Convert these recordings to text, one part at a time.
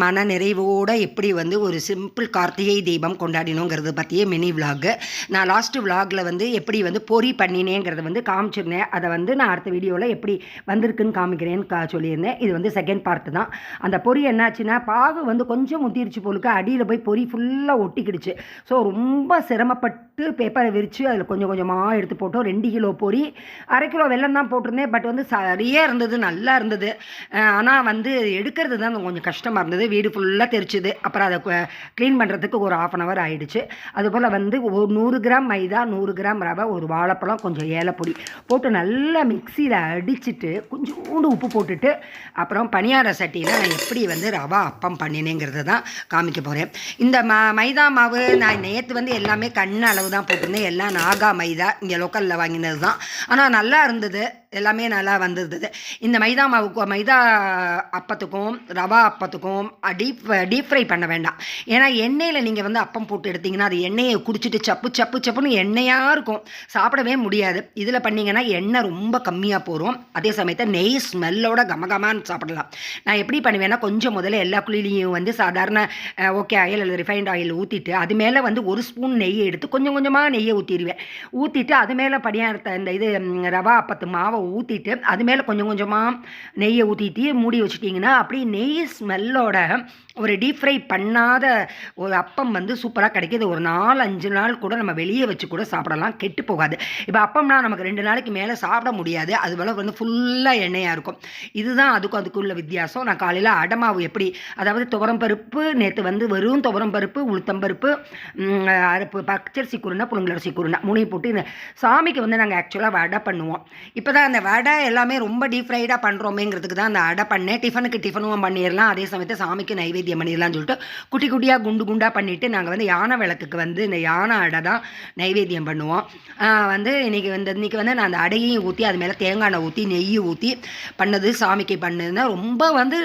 மன நிறைவோடு எப்படி வந்து ஒரு சிம்பிள் கார்த்திகை தீபம் கொண்டாடினோங்கிறத பற்றியே மினி விலாகு. நான் லாஸ்ட்டு விலாகில் வந்து எப்படி வந்து பொரி பண்ணினேங்கிறத வந்து காமிச்சிருந்தேன். அதை வந்து நான் அடுத்த வீடியோவில் எப்படி வந்திருக்குன்னு காமிக்கிறேன்னு சொல்லியிருந்தேன். இது வந்து செகண்ட் பார்ட்டு தான். அந்த பொரி என்னாச்சுன்னா, பாகு வந்து கொஞ்சம் முத்திருச்சு போலுக்கு, அடியில் போய் பொரி ஃபுல்லாக ஒட்டிக்கிடுச்சு. ஸோ ரொம்ப சிரமப்பட்டு பேப்பரை விரித்து அதில் கொஞ்சம் கொஞ்சமாக எடுத்து போட்டோம். 2 கிலோ பொரி, 1/2 கிலோ வெல்லம் தான் போட்டிருந்தேன். பட் வந்து சரியாக இருந்தது, நல்லா இருந்தது. ஆனால் வந்து எடுக்கிறது தான் கொஞ்சம் கஷ்டமாக இருந்தது. வீடு ஃபுல்லாக தெரிச்சுது. அப்புறம் அதை க்ளீன் பண்ணுறதுக்கு ஒரு 1/2 hour ஆகிடுச்சு. அதுபோல் வந்து 100 கிராம் மைதா, 100 கிராம் ரவை, ஒரு வாழைப்பழம், கொஞ்சம் ஏலப்பொடி போட்டு நல்லா மிக்சியில் அடிச்சுட்டு கொஞ்சோண்டு உப்பு போட்டுட்டு அப்புறம் பணியார சட்டியில் நான் எப்படி வந்து ரவா அப்பம் பண்ணினேங்கிறத தான் காமிக்க போகிறேன். இந்த மைதா மாவு நான் நேற்று வந்து எல்லாமே கண்ணு அளவு தான் போட்டிருந்தேன். எல்லாம் நாகா மைதா, இங்கே லோக்கலில் வாங்கினது தான். ஆனால் நல்லா இருந்தது, எல்லாமே நல்லா வந்திருந்தது. இந்த மைதா அப்பத்துக்கும் ரவா அப்பத்துக்கும் டீப் ஃப்ரை பண்ண வேண்டாம். ஏன்னா எண்ணெயில் நீங்கள் வந்து அப்பம் போட்டு எடுத்திங்கன்னா அது எண்ணெயை குடிச்சிட்டு சப்புன்னு எண்ணெயாக இருக்கும், சாப்பிடவே முடியாது. இதில் பண்ணிங்கன்னா எண்ணெய் ரொம்ப கம்மியாக போகும். அதே சமயத்தில் நெய் ஸ்மெல்லோட கமகமான்னு சாப்பிடலாம். நான் எப்படி பண்ணுவேன்னா, கொஞ்சம் முதல்ல எல்லா குழிலையும் வந்து சாதாரண ஓகே ஆயில் அல்லது ரிஃபைண்ட் ஆயில் ஊற்றிட்டு அது மேலே வந்து 1 ஸ்பூன் நெய்யை எடுத்து கொஞ்சம் கொஞ்சமாக நெய்யை ஊற்றிடுவேன். ஊற்றிட்டு அது மேலே படியாரத்த இந்த இது ரவா அப்பத்து மாவை ஊற்றிட்டு அது மேலே கொஞ்சம் கொஞ்சமாக நெய்யை ஊற்றிட்டு மூடி வச்சுட்டிங்கன்னா அப்படி நெய் ஸ்மெல்லோட ஒரு டீப் ஃப்ரை பண்ணாத ஒரு அப்பம் வந்து சூப்பராக கிடைக்கிது. ஒரு 4-5 நாள் கூட நம்ம வெளியே வச்சு கூட சாப்பிடலாம், கெட்டு போகாது. இப்போ அப்பம்னா நமக்கு 2 நாளைக்கு மேலே சாப்பிட முடியாது, அதுபோல் வந்து ஃபுல்லாக எண்ணெயாக இருக்கும். இதுதான் அதுக்குள்ள வித்தியாசம். நான் காலையில் அடமாவு எப்படி, அதாவது துவரம் பருப்பு, நேற்று வந்து வெறும் துவரம் பருப்பு, உளுத்தம்பருப்பு, பச்சரிசி குருணை, புழுங்கலரிசி குருணை 3 போட்டு இந்த சாமிக்கு வந்து நாங்கள் ஆக்சுவலாக வடை பண்ணுவோம். இப்போ தான் அந்த வடை எல்லாமே ரொம்ப டீப் ஃப்ரைடாக பண்ணுறோமேங்கிறதுக்கு தான் அந்த அடை பண்ணேன். டிஃபனும் பண்ணிடலாம், அதே சமயத்தில் சாமிக்கு நைவேத்தியம் பண்ணிடலாம்னு சொல்லிட்டு குட்டி குட்டியாக குண்டாக பண்ணிவிட்டு நாங்கள் வந்து யானை விளக்குக்கு வந்து இந்த யானை அடை தான் நைவேத்தியம் பண்ணுவோம். வந்து இன்றைக்கி வந்து நான் அந்த அடையையும் ஊற்றி அது மேலே தேங்காய் எண்ணெய் ஊற்றி நெய் ஊற்றி பண்ணது, சாமிக்கு பண்ணதுன்னா ரொம்ப வந்து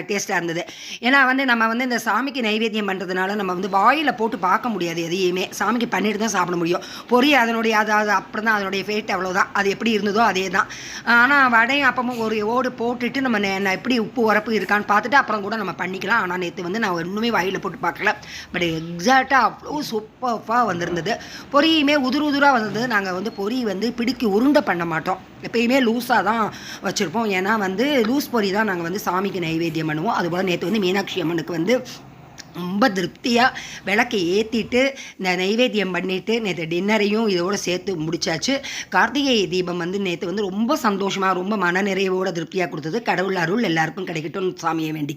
டேஸ்ட்டாக இருந்தது. ஏன்னா வந்து நம்ம வந்து இந்த சாமிக்கு நைவேத்தியம் பண்ணுறதுனால நம்ம வந்து வாயில் போட்டு பார்க்க முடியாது, எதையுமே சாமிக்கு பண்ணிட்டு தான் சாப்பிட முடியும். பொரி அதனுடைய அது அப்புறம் தான் அதனுடைய ஃபேட், அவ்வளோதான். அது எப்படி இருந்ததோ அதே தான். ஆனால் வடையும் அப்பமும் ஒரு ஓடு போட்டுட்டு நம்ம எப்படி உப்பு உரப்பு இருக்கான்னு பார்த்துட்டு அப்புறம் கூட நம்ம பண்ணிக்கலாம். ஆனால் நேற்று வந்து நான் ஒன்றுமே வாயில் போட்டு பார்க்கல. பட் எக்ஸாக்டாக அவ்வளோ சூப்பராக வந்திருந்தது. பொரியுமே உதுராக வந்தது. நாங்கள் வந்து பொரி வந்து பிடிக்கி உருண்டை பண்ண மாட்டோம், எப்பயுமே லூஸாக தான் வச்சுருப்போம். ஏன்னா வந்து லூஸ் பொரி தான் நாங்கள் வந்து சாமிக்கு நைவேத்தியம் பண்ணுவோம். அதுபோல் நேற்று வந்து மீனாட்சி அம்மனுக்கு வந்து ரொம்ப திருப்தியாக விளக்கை ஏற்றிட்டு இந்த நைவேத்தியம் பண்ணிவிட்டு நேற்று டின்னரையும் இதோடு சேர்த்து முடித்தாச்சு. கார்த்திகை தீபம் வந்து நேற்று வந்து ரொம்ப சந்தோஷமாக, ரொம்ப மன நிறைவோட திருப்தியாக கொடுத்தது. கடவுள் அருள் எல்லாருக்கும் கிடைக்கட்டும் சாமியை வேண்டிக்க.